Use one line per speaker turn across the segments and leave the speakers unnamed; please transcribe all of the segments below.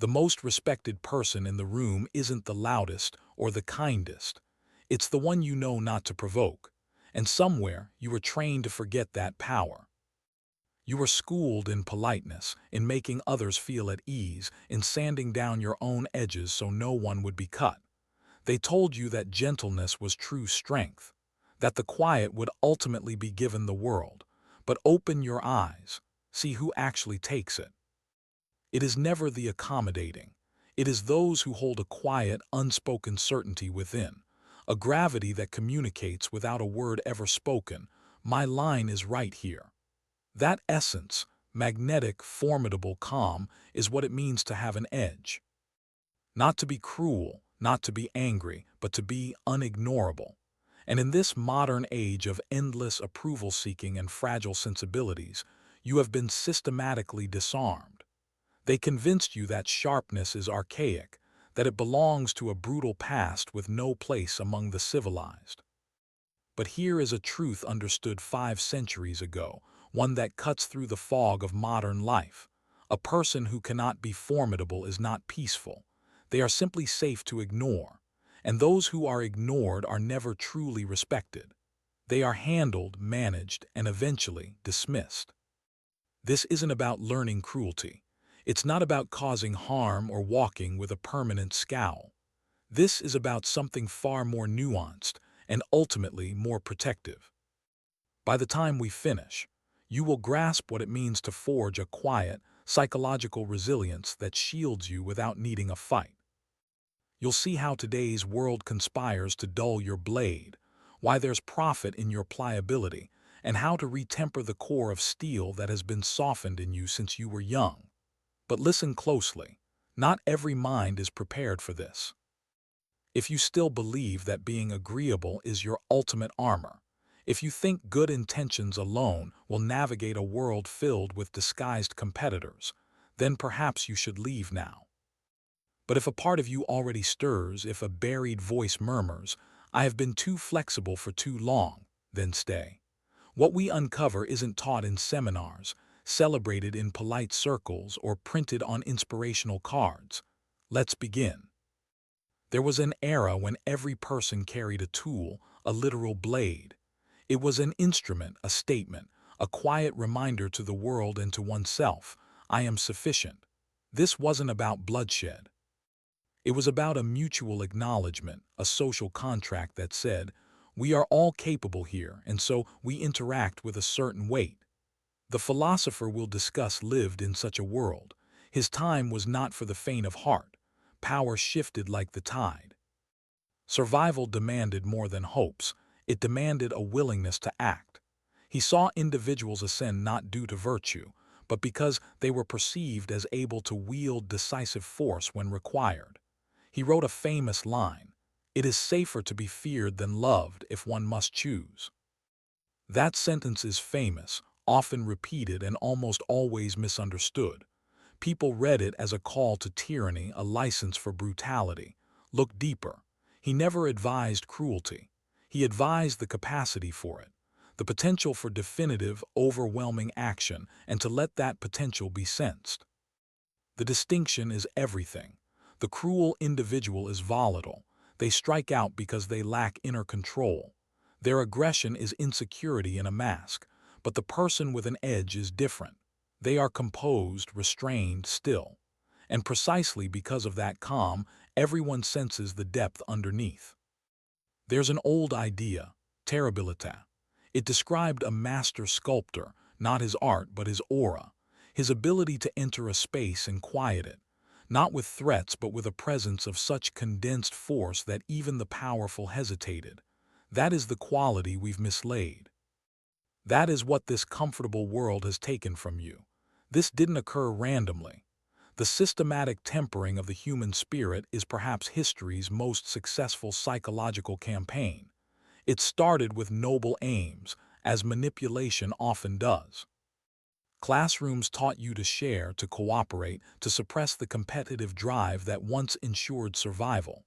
The most respected person in the room isn't the loudest or the kindest. It's the one you know not to provoke. And somewhere you were trained to forget that power. You were schooled in politeness, in making others feel at ease, in sanding down your own edges so no one would be cut. They told you that gentleness was true strength, that the quiet would ultimately be given the world. But open your eyes, see who actually takes it. It is never the accommodating. It is those who hold a quiet, unspoken certainty within, a gravity that communicates without a word ever spoken. My line is right here. That essence, magnetic, formidable calm, is what it means to have an edge. Not to be cruel, not to be angry, but to be unignorable. And in this modern age of endless approval-seeking and fragile sensibilities, you have been systematically disarmed. They convinced you that sharpness is archaic, that it belongs to a brutal past with no place among the civilized. But here is a truth understood 5 centuries ago, one that cuts through the fog of modern life. A person who cannot be formidable is not peaceful. They are simply safe to ignore, and those who are ignored are never truly respected. They are handled, managed, and eventually dismissed. This isn't about learning cruelty. It's not about causing harm or walking with a permanent scowl. This is about something far more nuanced and ultimately more protective. By the time we finish, you will grasp what it means to forge a quiet, psychological resilience that shields you without needing a fight. You'll see how today's world conspires to dull your blade, why there's profit in your pliability, and how to retemper the core of steel that has been softened in you since you were young. But listen closely. Not every mind is prepared for this. If you still believe that being agreeable is your ultimate armor, if you think good intentions alone will navigate a world filled with disguised competitors, then perhaps you should leave now. But if a part of you already stirs, if a buried voice murmurs, "I have been too flexible for too long," then stay. What we uncover isn't taught in seminars, celebrated in polite circles, or printed on inspirational cards. Let's begin. There was an era when every person carried a tool, a literal blade. It was an instrument, a statement, a quiet reminder to the world and to oneself, "I am sufficient." This wasn't about bloodshed. It was about a mutual acknowledgement, a social contract that said, "We are all capable here, and so we interact with a certain weight." The philosopher we'll discuss lived in such a world. His time was not for the faint of heart. Power shifted like the tide. Survival demanded more than hopes. It demanded a willingness to act. He saw individuals ascend not due to virtue, but because they were perceived as able to wield decisive force when required. He wrote a famous line, "It is safer to be feared than loved if one must choose." That sentence is famous, often repeated, and almost always misunderstood. People read it as a call to tyranny, a license for brutality. Look deeper. He never advised cruelty. He advised the capacity for it, the potential for definitive, overwhelming action, and to let that potential be sensed. The distinction is everything. The cruel individual is volatile. They strike out because they lack inner control. Their aggression is insecurity in a mask, but the person with an edge is different. They are composed, restrained, still. And precisely because of that calm, everyone senses the depth underneath. There's an old idea, terribilita. It described a master sculptor, not his art but his aura, his ability to enter a space and quiet it, not with threats but with a presence of such condensed force that even the powerful hesitated. That is the quality we've mislaid. That is what this comfortable world has taken from you. This didn't occur randomly. The systematic tempering of the human spirit is perhaps history's most successful psychological campaign. It started with noble aims, as manipulation often does. Classrooms taught you to share, to cooperate, to suppress the competitive drive that once ensured survival.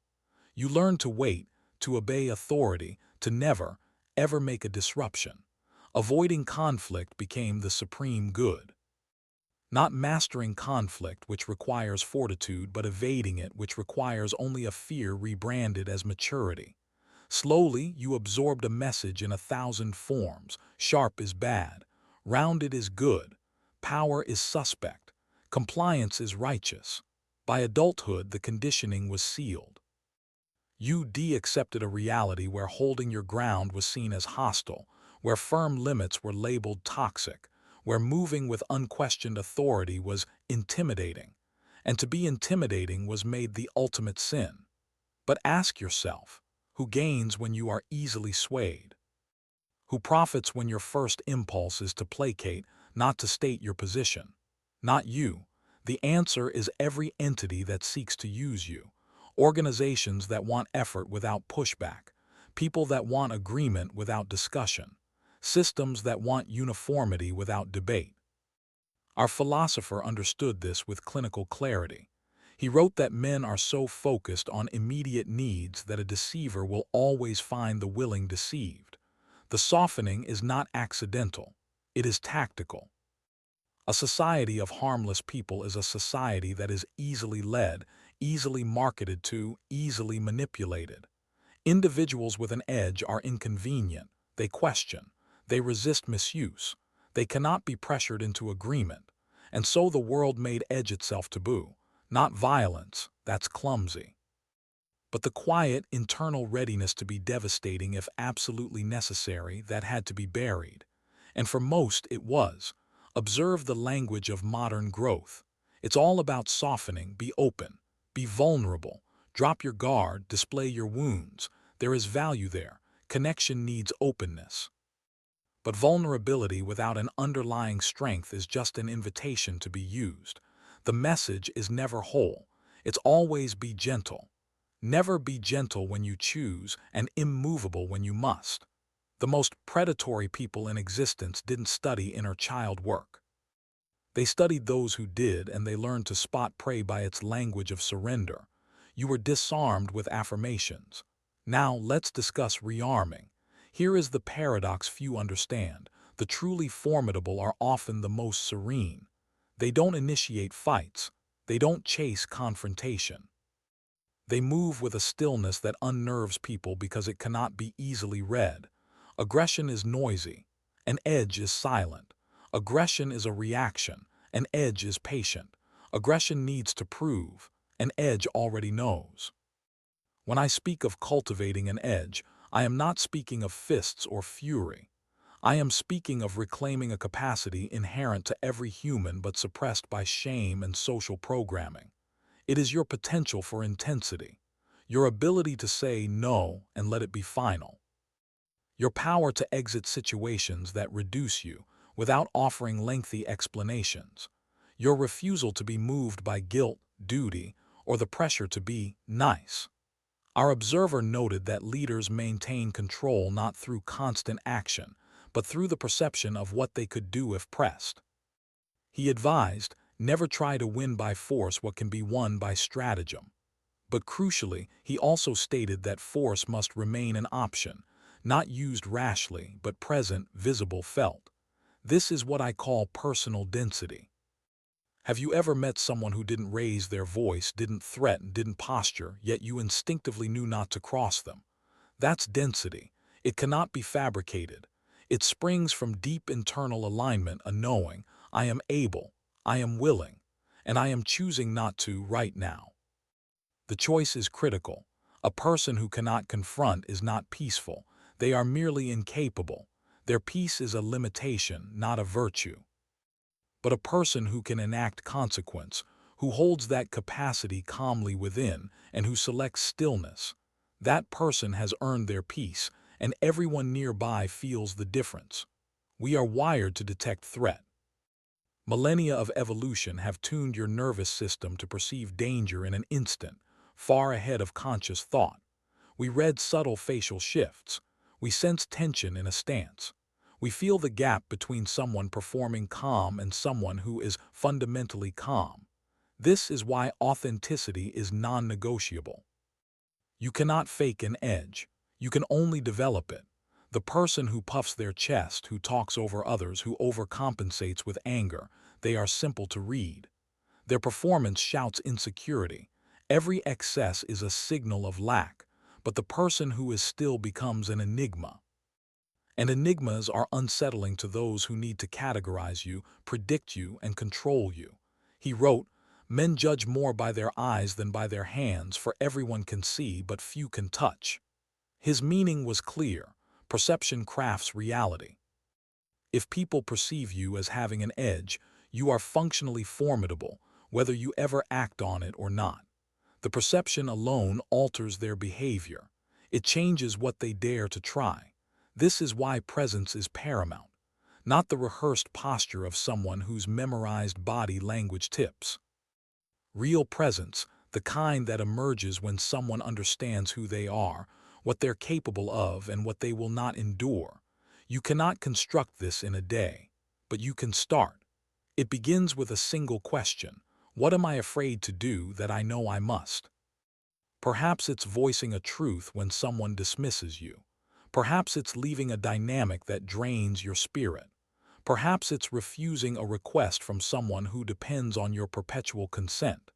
You learned to wait, to obey authority, to never, ever make a disruption. Avoiding conflict became the supreme good. Not mastering conflict, which requires fortitude, but evading it, which requires only a fear rebranded as maturity. Slowly, you absorbed a message in 1,000 forms. Sharp is bad. Rounded is good. Power is suspect. Compliance is righteous. By adulthood, the conditioning was sealed. You de-accepted a reality where holding your ground was seen as hostile, where firm limits were labeled toxic, where moving with unquestioned authority was intimidating, and to be intimidating was made the ultimate sin. But ask yourself, who gains when you are easily swayed? Who profits when your first impulse is to placate, not to state your position? Not you. The answer is every entity that seeks to use you. Organizations that want effort without pushback. People that want agreement without discussion. Systems that want uniformity without debate. Our philosopher understood this with clinical clarity. He wrote that men are so focused on immediate needs that a deceiver will always find the willing deceived. The softening is not accidental, it is tactical. A society of harmless people is a society that is easily led, easily marketed to, easily manipulated. Individuals with an edge are inconvenient, they question, they resist misuse, they cannot be pressured into agreement, and so the world made edge itself taboo. Not violence, that's clumsy. But the quiet, internal readiness to be devastating if absolutely necessary, that had to be buried. And for most it was. Observe the language of modern growth. It's all about softening, be open, be vulnerable, drop your guard, display your wounds. There is value there. Connection needs openness. But vulnerability without an underlying strength is just an invitation to be used. The message is never whole. It's always be gentle. Never be gentle when you choose and immovable when you must. The most predatory people in existence didn't study inner child work. They studied those who did, and they learned to spot prey by its language of surrender. You were disarmed with affirmations. Now let's discuss rearming. Here is the paradox few understand. The truly formidable are often the most serene. They don't initiate fights. They don't chase confrontation. They move with a stillness that unnerves people because it cannot be easily read. Aggression is noisy. An edge is silent. Aggression is a reaction. An edge is patient. Aggression needs to prove. An edge already knows. When I speak of cultivating an edge, I am not speaking of fists or fury. I am speaking of reclaiming a capacity inherent to every human but suppressed by shame and social programming. It is your potential for intensity, your ability to say no and let it be final, your power to exit situations that reduce you without offering lengthy explanations, your refusal to be moved by guilt, duty, or the pressure to be nice. Our observer noted that leaders maintain control not through constant action, but through the perception of what they could do if pressed. He advised, never try to win by force what can be won by stratagem. But crucially, he also stated that force must remain an option, not used rashly, but present, visible, felt. This is what I call personal density. Have you ever met someone who didn't raise their voice, didn't threaten, didn't posture, yet you instinctively knew not to cross them? That's density. It cannot be fabricated. It springs from deep internal alignment, a knowing, I am able, I am willing, and I am choosing not to right now. The choice is critical. A person who cannot confront is not peaceful. They are merely incapable. Their peace is a limitation, not a virtue. But a person who can enact consequence, who holds that capacity calmly within, and who selects stillness, that person has earned their peace, and everyone nearby feels the difference. We are wired to detect threat. Millennia of evolution have tuned your nervous system to perceive danger in an instant, far ahead of conscious thought. We read subtle facial shifts. We sense tension in a stance. We feel the gap between someone performing calm and someone who is fundamentally calm. This is why authenticity is non-negotiable. You cannot fake an edge. You can only develop it. The person who puffs their chest, who talks over others, who overcompensates with anger, they are simple to read. Their performance shouts insecurity. Every excess is a signal of lack, but the person who is still becomes an enigma. And enigmas are unsettling to those who need to categorize you, predict you, and control you. He wrote, "Men judge more by their eyes than by their hands, for everyone can see, but few can touch." His meaning was clear. Perception crafts reality. If people perceive you as having an edge, you are functionally formidable, whether you ever act on it or not. The perception alone alters their behavior. It changes what they dare to try. This is why presence is paramount, not the rehearsed posture of someone whose memorized body language tips. Real presence, the kind that emerges when someone understands who they are, what they're capable of, and what they will not endure. You cannot construct this in a day, but you can start. It begins with a single question: what am I afraid to do that I know I must? Perhaps it's voicing a truth when someone dismisses you. Perhaps it's leaving a dynamic that drains your spirit. Perhaps it's refusing a request from someone who depends on your perpetual consent.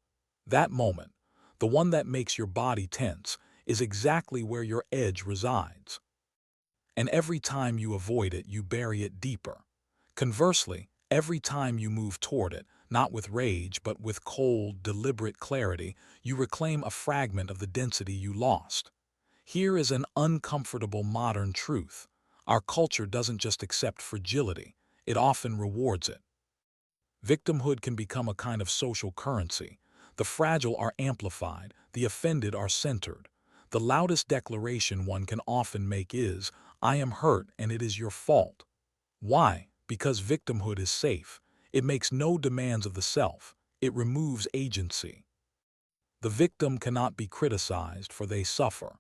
That moment, the one that makes your body tense, is exactly where your edge resides. And every time you avoid it, you bury it deeper. Conversely, every time you move toward it, not with rage but with cold, deliberate clarity, you reclaim a fragment of the density you lost. Here is an uncomfortable modern truth. Our culture doesn't just accept fragility, it often rewards it. Victimhood can become a kind of social currency. The fragile are amplified, the offended are centered. The loudest declaration one can often make is, "I am hurt and it is your fault." Why? Because victimhood is safe. It makes no demands of the self. It removes agency. The victim cannot be criticized, for they suffer.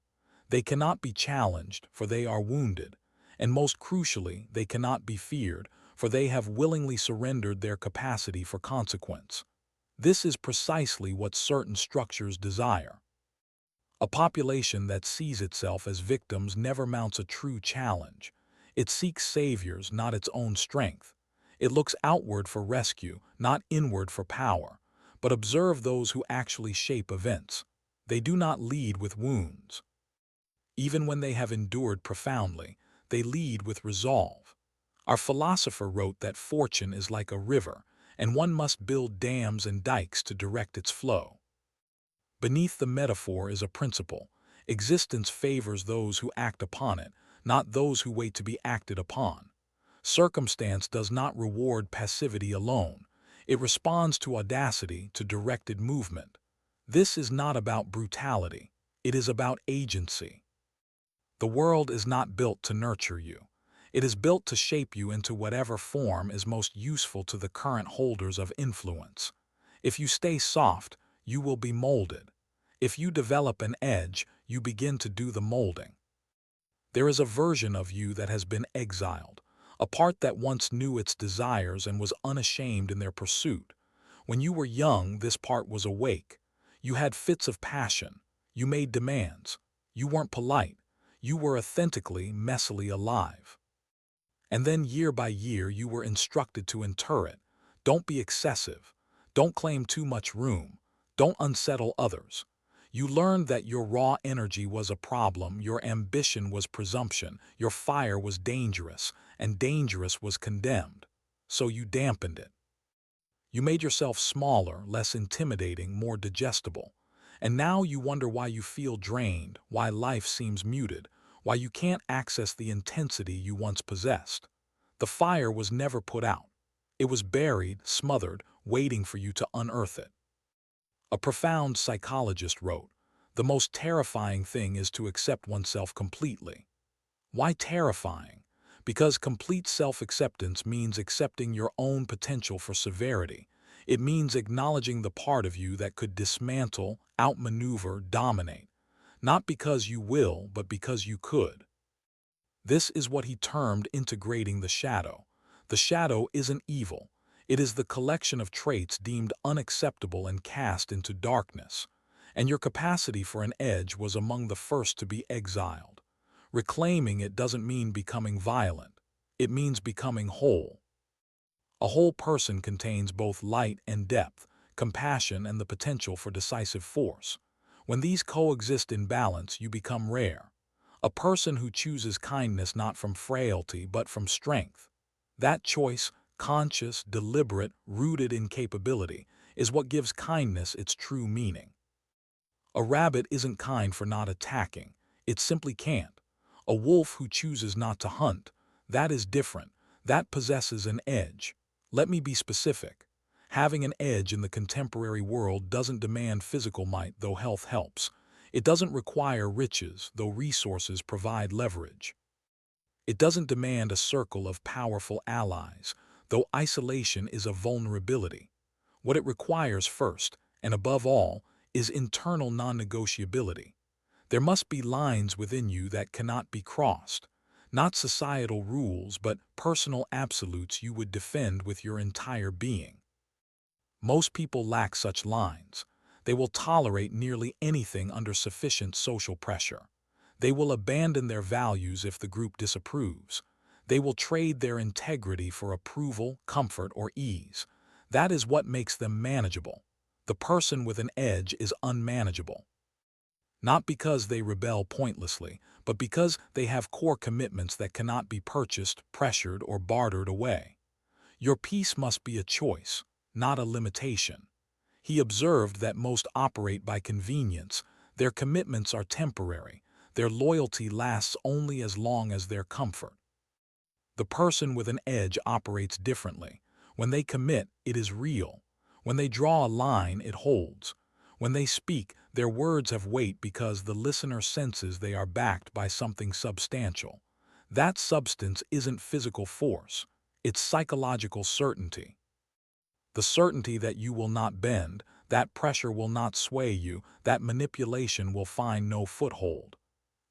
They cannot be challenged, for they are wounded. And most crucially, they cannot be feared, for they have willingly surrendered their capacity for consequence. This is precisely what certain structures desire. A population that sees itself as victims never mounts a true challenge. It seeks saviors, not its own strength. It looks outward for rescue, not inward for power. But observe those who actually shape events. They do not lead with wounds. Even when they have endured profoundly, they lead with resolve. Our philosopher wrote that fortune is like a river, and one must build dams and dikes to direct its flow. Beneath the metaphor is a principle. Existence favors those who act upon it, not those who wait to be acted upon. Circumstance does not reward passivity alone. It responds to audacity, to directed movement. This is not about brutality. It is about agency. The world is not built to nurture you. It is built to shape you into whatever form is most useful to the current holders of influence. If you stay soft, you will be molded. If you develop an edge, you begin to do the molding. There is a version of you that has been exiled, a part that once knew its desires and was unashamed in their pursuit. When you were young, this part was awake. You had fits of passion. You made demands. You weren't polite. You were authentically, messily alive. And then year by year you were instructed to inter it. Don't be excessive. Don't claim too much room. Don't unsettle others. You learned that your raw energy was a problem, your ambition was presumption, your fire was dangerous, and dangerous was condemned. So you dampened it. You made yourself smaller, less intimidating, more digestible. And now you wonder why you feel drained, why life seems muted, why you can't access the intensity you once possessed. The fire was never put out. It was buried, smothered, waiting for you to unearth it. A profound psychologist wrote, "The most terrifying thing is to accept oneself completely." Why terrifying? Because complete self-acceptance means accepting your own potential for severity. It means acknowledging the part of you that could dismantle, outmaneuver, dominate. Not because you will, but because you could. This is what he termed integrating the shadow. The shadow isn't evil. It is the collection of traits deemed unacceptable and cast into darkness. And your capacity for an edge was among the first to be exiled. Reclaiming it doesn't mean becoming violent. It means becoming whole. A whole person contains both light and depth, compassion and the potential for decisive force. When these coexist in balance, you become rare. A person who chooses kindness not from frailty but from strength. That choice, conscious, deliberate, rooted in capability, is what gives kindness its true meaning. A rabbit isn't kind for not attacking. It simply can't. A wolf who chooses not to hunt, that is different. That possesses an edge. Let me be specific. Having an edge in the contemporary world doesn't demand physical might, though health helps. It doesn't require riches, though resources provide leverage. It doesn't demand a circle of powerful allies, though isolation is a vulnerability. What it requires first, and above all, is internal non-negotiability. There must be lines within you that cannot be crossed. Not societal rules, but personal absolutes you would defend with your entire being. Most people lack such lines. They will tolerate nearly anything under sufficient social pressure. They will abandon their values if the group disapproves. They will trade their integrity for approval, comfort, or ease. That is what makes them manageable. The person with an edge is unmanageable. Not because they rebel pointlessly, but because they have core commitments that cannot be purchased, pressured, or bartered away. Your peace must be a choice, not a limitation. He observed that most operate by convenience. Their commitments are temporary. Their loyalty lasts only as long as their comfort. The person with an edge operates differently. When they commit, it is real. When they draw a line, it holds. When they speak, their words have weight because the listener senses they are backed by something substantial. That substance isn't physical force. It's psychological certainty. The certainty that you will not bend, that pressure will not sway you, that manipulation will find no foothold.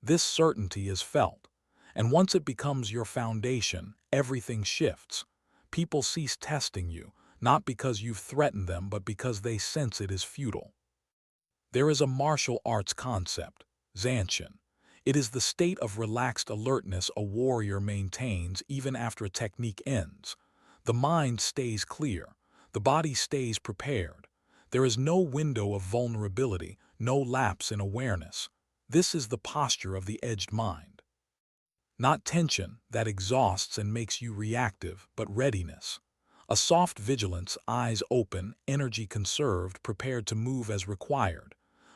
This certainty is felt, and once it becomes your foundation, everything shifts. People cease testing you, not because you've threatened them, but because they sense it is futile. There is a martial arts concept, Zanshin. It is the state of relaxed alertness a warrior maintains even after a technique ends. The mind stays clear. The body stays prepared. There is no window of vulnerability, no lapse in awareness. This is the posture of the edged mind. Not tension that exhausts and makes you reactive, but readiness. A soft vigilance, eyes open, energy conserved, prepared to move as required.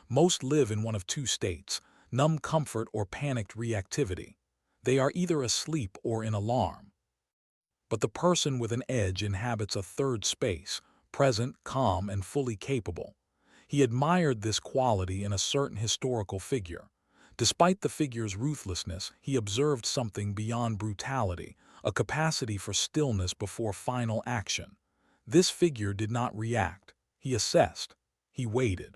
Most live in one of two states, numb comfort or panicked reactivity. They are either asleep or in alarm. But the person with an edge inhabits a third space, present, calm, and fully capable. He admired this quality in a certain historical figure. Despite the figure's ruthlessness, he observed something beyond brutality, a capacity for stillness before final action. This figure did not react. He assessed. He waited.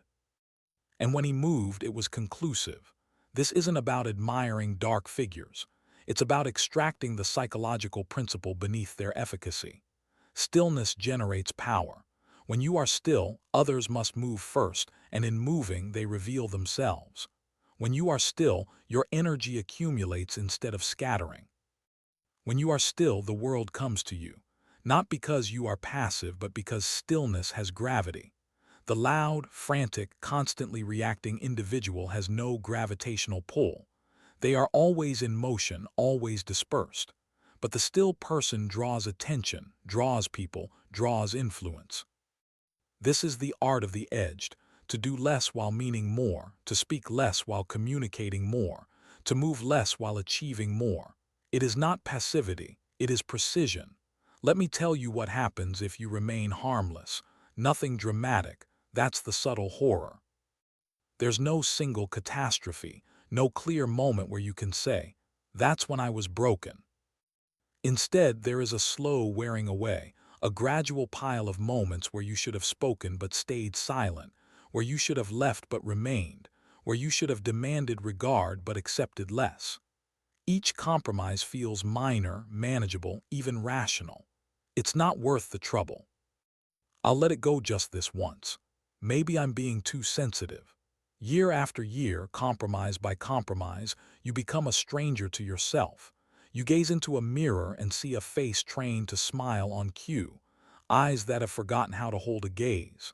And when he moved, it was conclusive. This isn't about admiring dark figures. It's about extracting the psychological principle beneath their efficacy. Stillness generates power. When you are still, others must move first, and in moving, they reveal themselves. When you are still, your energy accumulates instead of scattering. When you are still, the world comes to you, not because you are passive, but because stillness has gravity. The loud, frantic, constantly reacting individual has no gravitational pull. They are always in motion, always dispersed. But the still person draws attention, draws people, draws influence. This is the art of the edged, to do less while meaning more, to speak less while communicating more, to move less while achieving more. It is not passivity, it is precision. Let me tell you what happens if you remain harmless. Nothing dramatic, that's the subtle horror. There's no single catastrophe, no clear moment where you can say, "That's when I was broken." Instead, there is a slow wearing away, a gradual pile of moments where you should have spoken but stayed silent, where you should have left but remained, where you should have demanded regard but accepted less. Each compromise feels minor, manageable, even rational. It's not worth the trouble. I'll let it go just this once. Maybe I'm being too sensitive. Year after year, compromise by compromise, you become a stranger to yourself. You gaze into a mirror and see a face trained to smile on cue, eyes that have forgotten how to hold a gaze,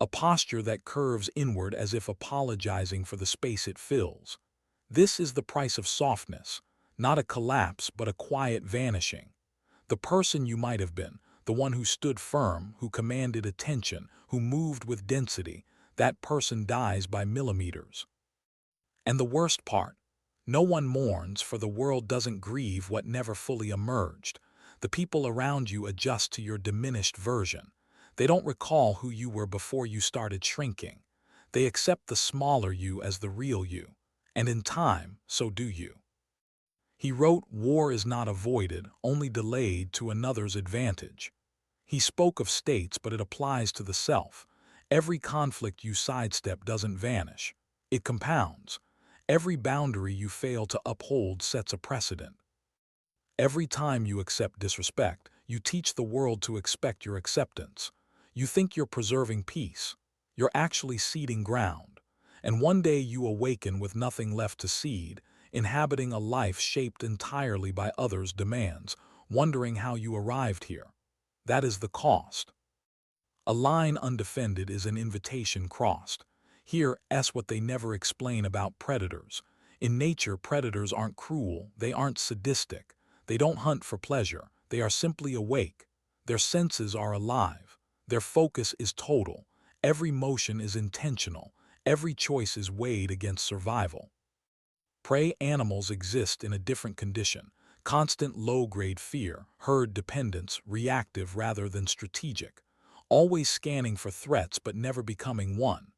a posture that curves inward as if apologizing for the space it fills. This is the price of softness, not a collapse but a quiet vanishing. The person you might have been, the one who stood firm, who commanded attention, who moved with density, that person dies by millimeters. And the worst part, no one mourns, for the world doesn't grieve what never fully emerged. The people around you adjust to your diminished version. They don't recall who you were before you started shrinking. They accept the smaller you as the real you. And in time, so do you. He wrote, "War is not avoided, only delayed to another's advantage." He spoke of states, but it applies to the self. Every conflict you sidestep doesn't vanish. It compounds. Every boundary you fail to uphold sets a precedent. Every time you accept disrespect, you teach the world to expect your acceptance. You think you're preserving peace. You're actually ceding ground. And one day you awaken with nothing left to cede, inhabiting a life shaped entirely by others' demands, wondering how you arrived here. That is the cost. A line undefended is an invitation crossed. Here, what they never explain about predators. In nature, predators aren't cruel, they aren't sadistic. They don't hunt for pleasure, they are simply awake. Their senses are alive. Their focus is total. Every motion is intentional. Every choice is weighed against survival. Prey animals exist in a different condition. Constant low-grade fear, herd dependence, reactive rather than strategic. Always scanning for threats but never becoming one.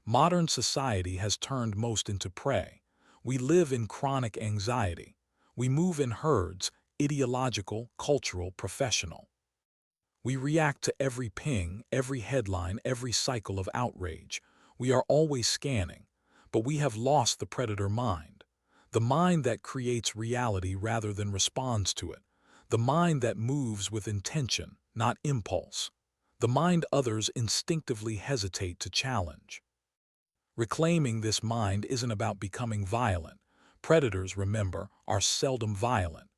Modern society has turned most into prey. We live in chronic anxiety. We move in herds, ideological, cultural, professional. We react to every ping, every headline, every cycle of outrage. We are always scanning, but we have lost the predator mind. The mind that creates reality rather than responds to it. The mind that moves with intention, not impulse. The mind others instinctively hesitate to challenge. Reclaiming this mind isn't about becoming violent. Predators, remember, are seldom violent.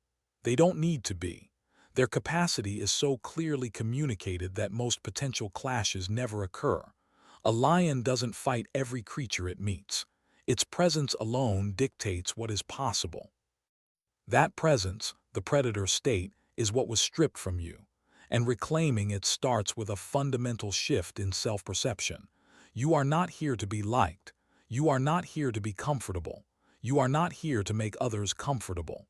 They don't need to be. Their capacity is so clearly communicated that most potential clashes never occur. A lion doesn't fight every creature it meets. Its presence alone dictates what is possible. That presence, the predator state, is what was stripped from you. And reclaiming it starts with a fundamental shift in self-perception. You are not here to be liked. You are not here to be comfortable. You are not here to make others comfortable.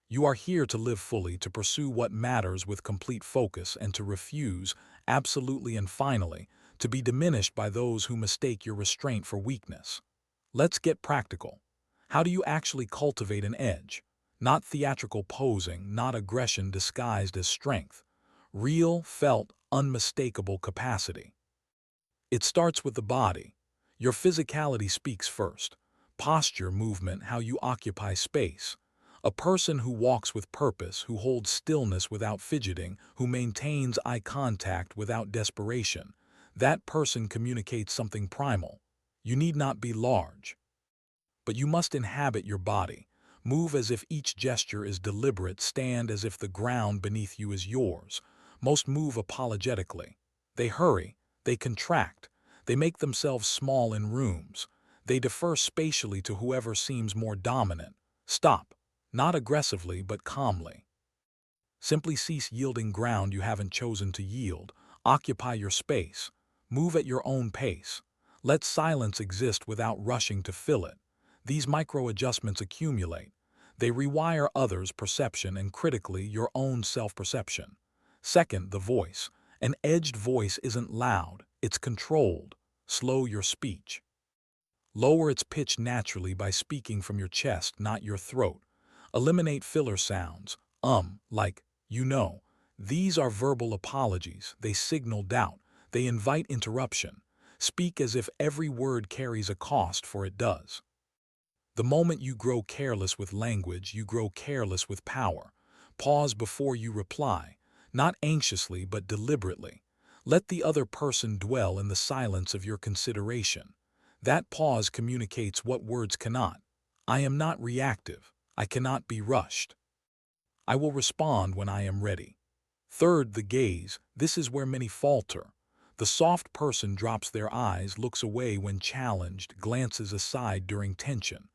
You are here to live fully, to pursue what matters with complete focus, and to refuse, absolutely and finally, to be diminished by those who mistake your restraint for weakness. Let's get practical. How do you actually cultivate an edge? Not theatrical posing, not aggression disguised as strength. Real, felt, unmistakable capacity. It starts with the body. Your physicality speaks first. Posture, movement, how you occupy space. A person who walks with purpose, who holds stillness without fidgeting, who maintains eye contact without desperation. That person communicates something primal. You need not be large. But you must inhabit your body. Move as if each gesture is deliberate, stand as if the ground beneath you is yours. Most move apologetically. They hurry, they contract, they make themselves small in rooms. They defer spatially to whoever seems more dominant. Stop, not aggressively but calmly. Simply cease yielding ground you haven't chosen to yield. Occupy your space. Move at your own pace. Let silence exist without rushing to fill it. These micro-adjustments accumulate. They rewire others' perception and critically your own self-perception. Second, the voice. An edged voice isn't loud, it's controlled. Slow your speech. Lower its pitch naturally by speaking from your chest, not your throat. Eliminate filler sounds, like, you know. These are verbal apologies, they signal doubt, they invite interruption. Speak as if every word carries a cost, for it does. The moment you grow careless with language, you grow careless with power. Pause before you reply, not anxiously but deliberately. Let the other person dwell in the silence of your consideration. That pause communicates what words cannot. I am not reactive. I cannot be rushed. I will respond when I am ready. Third, the gaze. This is where many falter. The soft person drops their eyes, looks away when challenged, glances aside during tension.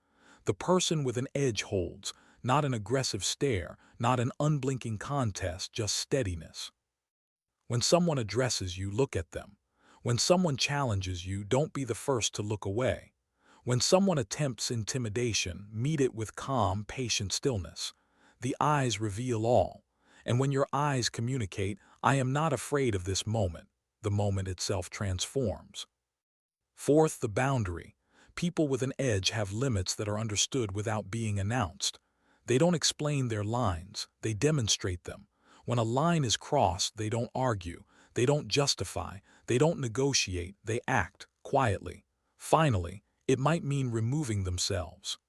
The person with an edge holds, not an aggressive stare, not an unblinking contest, just steadiness. When someone addresses you, look at them. When someone challenges you, don't be the first to look away. When someone attempts intimidation, meet it with calm, patient stillness. The eyes reveal all. And when your eyes communicate, I am not afraid of this moment, the moment itself transforms. Fourth, the boundary. People with an edge have limits that are understood without being announced. They don't explain their lines, they demonstrate them. When a line is crossed, they don't argue, they don't justify, they don't negotiate, they act quietly. Finally, it might mean removing themselves.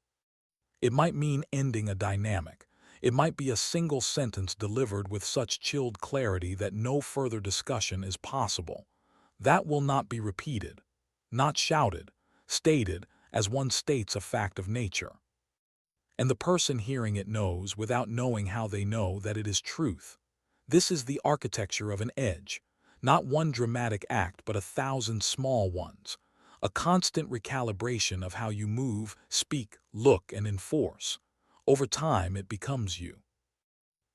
It might mean ending a dynamic. It might be a single sentence delivered with such chilled clarity that no further discussion is possible. That will not be repeated, not shouted, stated as one states a fact of nature. And the person hearing it knows, without knowing how they know, that it is truth. This is the architecture of an edge, not one dramatic act but 1,000 small ones, a constant recalibration of how you move, speak, look, and enforce. Over time, it becomes you.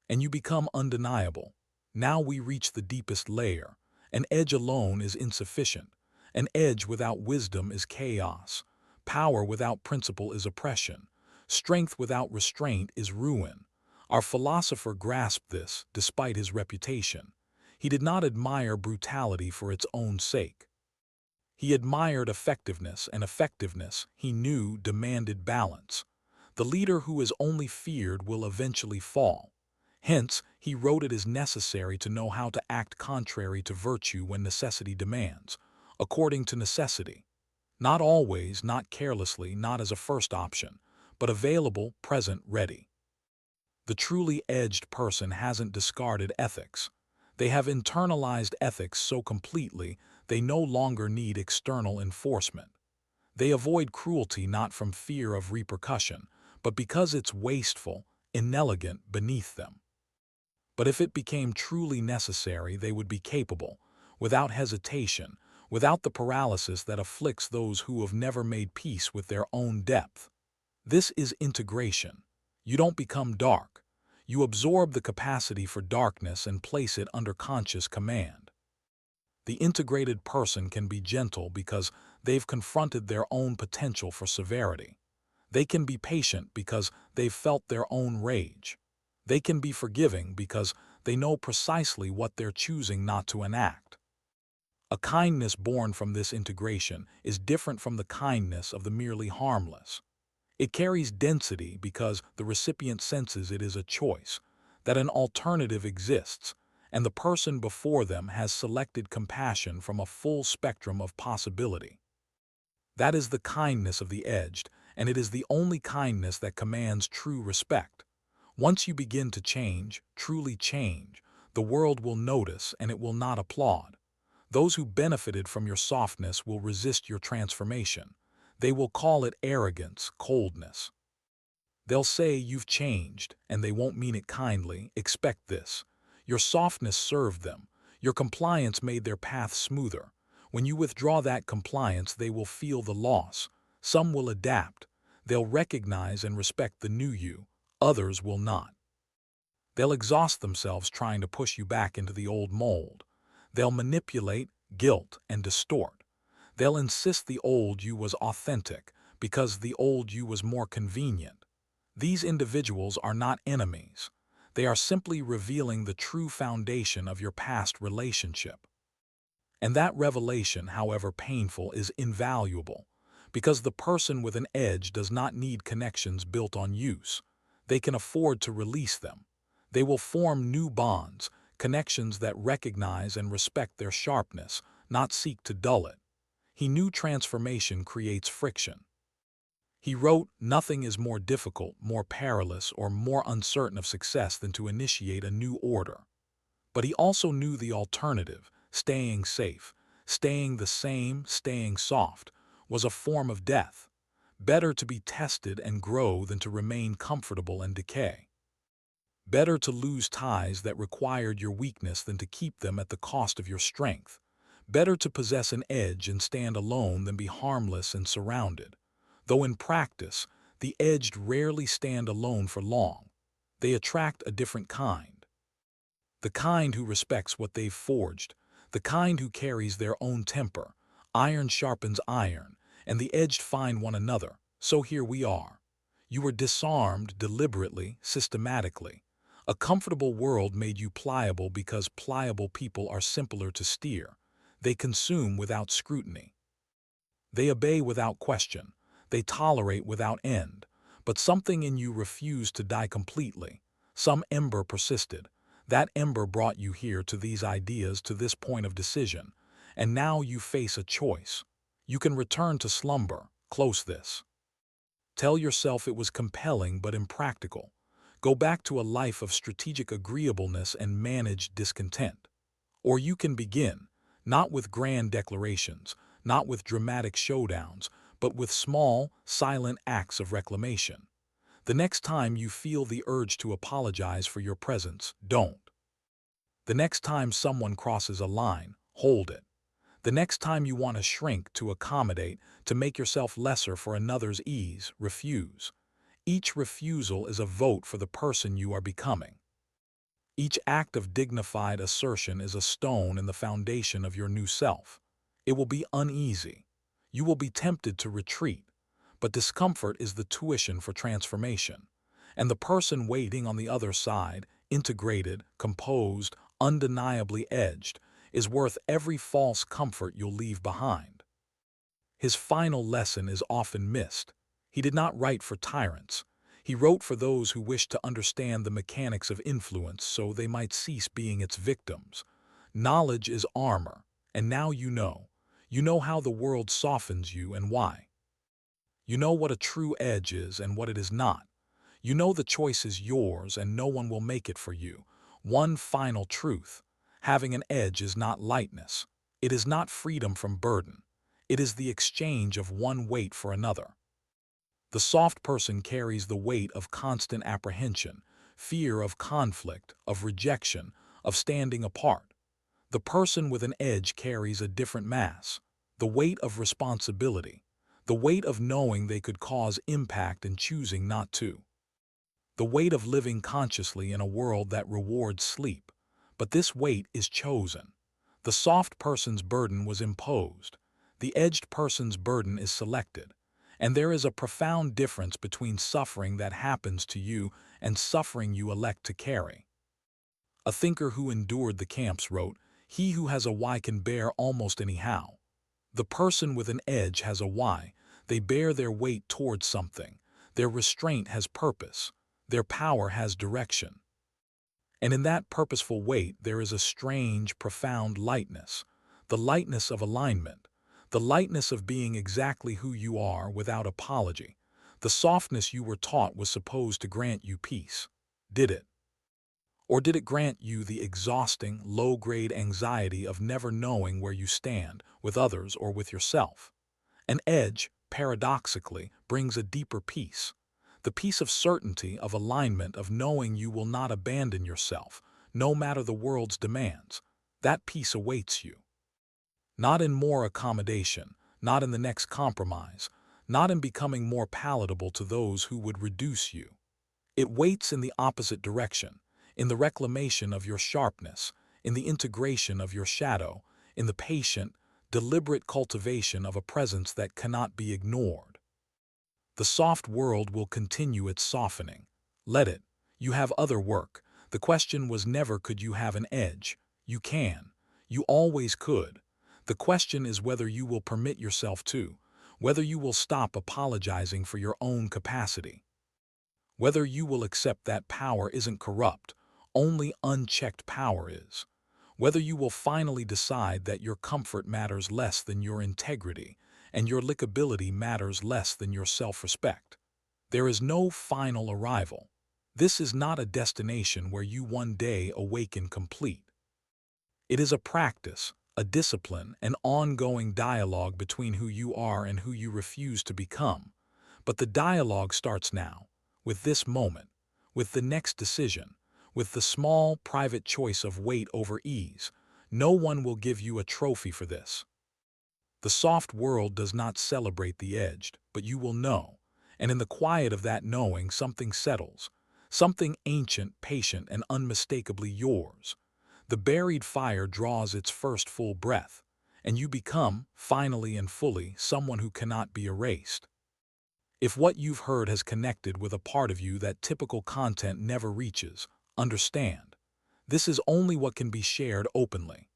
And you become undeniable. Now we reach the deepest layer. An edge alone is insufficient. An edge without wisdom is chaos. Power without principle is oppression. Strength without restraint is ruin. Our philosopher grasped this, despite his reputation. He did not admire brutality for its own sake. He admired effectiveness, and effectiveness, he knew, demanded balance. The leader who is only feared will eventually fall. Hence, he wrote it is necessary to know how to act contrary to virtue when necessity demands, according to necessity. Not always, not carelessly, not as a first option, but available, present, ready. The truly edged person hasn't discarded ethics. They have internalized ethics so completely they no longer need external enforcement. They avoid cruelty not from fear of repercussion, but because it's wasteful, inelegant, beneath them. But if it became truly necessary, they would be capable, without hesitation, without the paralysis that afflicts those who have never made peace with their own depth. This is integration. You don't become dark. You absorb the capacity for darkness and place it under conscious command. The integrated person can be gentle because they've confronted their own potential for severity. They can be patient because they've felt their own rage. They can be forgiving because they know precisely what they're choosing not to enact. A kindness born from this integration is different from the kindness of the merely harmless. It carries density because the recipient senses it is a choice, that an alternative exists, and the person before them has selected compassion from a full spectrum of possibility. That is the kindness of the edged, and it is the only kindness that commands true respect. Once you begin to change, truly change, the world will notice and it will not applaud. Those who benefited from your softness will resist your transformation. They will call it arrogance, coldness. They'll say you've changed, and they won't mean it kindly. Expect this. Your softness served them. Your compliance made their path smoother. When you withdraw that compliance, they will feel the loss. Some will adapt. They'll recognize and respect the new you. Others will not. They'll exhaust themselves trying to push you back into the old mold. They'll manipulate, guilt, and distort. They'll insist the old you was authentic because the old you was more convenient. These individuals are not enemies. They are simply revealing the true foundation of your past relationship. And that revelation, however painful, is invaluable, because the person with an edge does not need connections built on use. They can afford to release them. They will form new bonds, connections that recognize and respect their sharpness, not seek to dull it. He knew transformation creates friction. He wrote, "Nothing is more difficult, more perilous, or more uncertain of success than to initiate a new order." But he also knew the alternative, staying safe, staying the same, staying soft, was a form of death. Better to be tested and grow than to remain comfortable and decay. Better to lose ties that required your weakness than to keep them at the cost of your strength. Better to possess an edge and stand alone than be harmless and surrounded. Though in practice, the edged rarely stand alone for long. They attract a different kind. The kind who respects what they've forged, the kind who carries their own temper. Iron sharpens iron, and the edged find one another. So here we are. You were disarmed deliberately, systematically. A comfortable world made you pliable because pliable people are simpler to steer. They consume without scrutiny. They obey without question. They tolerate without end. But something in you refused to die completely. Some ember persisted. That ember brought you here to these ideas, to this point of decision. And now you face a choice. You can return to slumber. Close this. Tell yourself it was compelling but impractical. Go back to a life of strategic agreeableness and managed discontent. Or you can begin, not with grand declarations, not with dramatic showdowns, but with small, silent acts of reclamation. The next time you feel the urge to apologize for your presence, don't. The next time someone crosses a line, hold it. The next time you want to shrink, to accommodate, to make yourself lesser for another's ease, refuse. Each refusal is a vote for the person you are becoming. Each act of dignified assertion is a stone in the foundation of your new self. It will be uneasy. You will be tempted to retreat, but discomfort is the tuition for transformation. And the person waiting on the other side, integrated, composed, undeniably edged, is worth every false comfort you'll leave behind. His final lesson is often missed. He did not write for tyrants. He wrote for those who wished to understand the mechanics of influence so they might cease being its victims. Knowledge is armor, and now you know. You know how the world softens you and why. You know what a true edge is and what it is not. You know the choice is yours and no one will make it for you. One final truth: having an edge is not lightness. It is not freedom from burden. It is the exchange of one weight for another. The soft person carries the weight of constant apprehension, fear of conflict, of rejection, of standing apart. The person with an edge carries a different mass, the weight of responsibility, the weight of knowing they could cause impact and choosing not to, the weight of living consciously in a world that rewards sleep. But this weight is chosen. The soft person's burden was imposed. The edged person's burden is selected. And there is a profound difference between suffering that happens to you and suffering you elect to carry. A thinker who endured the camps wrote, "He who has a why can bear almost anyhow." The person with an edge has a why. They bear their weight towards something. Their restraint has purpose. Their power has direction. And in that purposeful weight there is a strange, profound lightness, the lightness of alignment, the lightness of being exactly who you are without apology. The softness you were taught was supposed to grant you peace. Did it? Or did it grant you the exhausting, low-grade anxiety of never knowing where you stand, with others or with yourself? An edge, paradoxically, brings a deeper peace. The peace of certainty, of alignment, of knowing you will not abandon yourself, no matter the world's demands. That peace awaits you. Not in more accommodation, not in the next compromise, not in becoming more palatable to those who would reduce you. It waits in the opposite direction, in the reclamation of your sharpness, in the integration of your shadow, in the patient, deliberate cultivation of a presence that cannot be ignored. The soft world will continue its softening. Let it. You have other work. The question was never could you have an edge. You can. You always could. The question is whether you will permit yourself to, whether you will stop apologizing for your own capacity, whether you will accept that power isn't corrupt, only unchecked power is, whether you will finally decide that your comfort matters less than your integrity and your likability matters less than your self-respect. There is no final arrival. This is not a destination where you one day awaken complete. It is a practice, a discipline, an ongoing dialogue between who you are and who you refuse to become. But the dialogue starts now, with this moment, with the next decision, with the small, private choice of weight over ease. No one will give you a trophy for this. The soft world does not celebrate the edged, but you will know. And in the quiet of that knowing, something settles. Something ancient, patient, and unmistakably yours. The buried fire draws its first full breath, and you become, finally and fully, someone who cannot be erased. If what you've heard has connected with a part of you that typical content never reaches, understand. This is only what can be shared openly.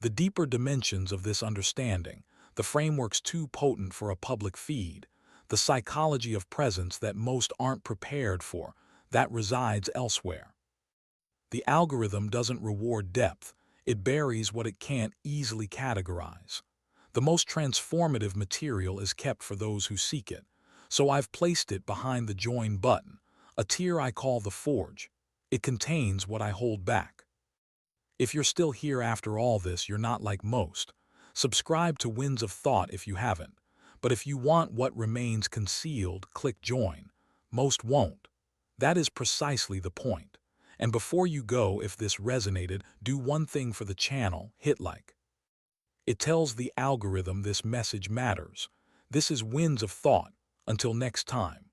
The deeper dimensions of this understanding, the frameworks too potent for a public feed, the psychology of presence that most aren't prepared for, that resides elsewhere. The algorithm doesn't reward depth, it buries what it can't easily categorize. The most transformative material is kept for those who seek it, so I've placed it behind the join button, a tier I call the forge. It contains what I hold back. If you're still here after all this, you're not like most. Subscribe to Winds of Thought if you haven't. But if you want what remains concealed, click join. Most won't. That is precisely the point. And before you go, if this resonated, do one thing for the channel, hit like. It tells the algorithm this message matters. This is Winds of Thought. Until next time.